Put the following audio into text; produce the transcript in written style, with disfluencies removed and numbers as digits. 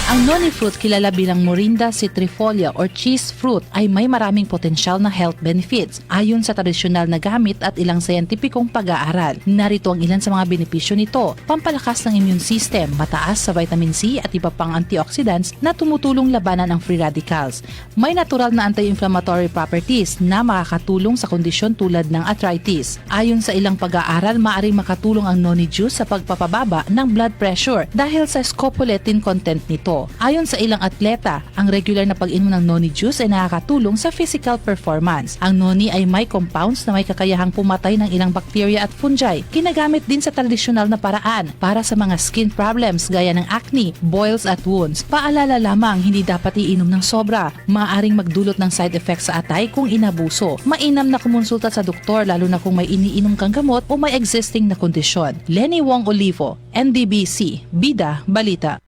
Ang noni fruit, kilala bilang Morinda citrifolia or cheese fruit, ay may maraming potensyal na health benefits ayon sa tradisyonal na gamit at ilang scientificong pag-aaral. Narito ang ilan sa mga benepisyo nito: pampalakas ng immune system, mataas sa vitamin C at iba pang antioxidants na tumutulong labanan ang free radicals. May natural na anti-inflammatory properties na makakatulong sa kondisyon tulad ng arthritis. Ayon sa ilang pag-aaral, maaaring makatulong ang noni juice sa pagpapababa ng blood pressure dahil sa scopoletin content nito. Ayon sa ilang atleta, ang regular na pag-inom ng noni juice ay nakakatulong sa physical performance. Ang noni ay may compounds na may kakayahang pumatay ng ilang bacteria at fungi. Ginagamit din sa tradisyonal na paraan para sa mga skin problems gaya ng acne, boils at wounds. Paalala lamang, hindi dapat iinom ng sobra. Maaaring magdulot ng side effects sa atay kung inabuso. Mainam na kumonsulta sa doktor lalo na kung may iniinom kang gamot o may existing na kondisyon. Lenny Wong Olivo, NDBC, Bida, Balita.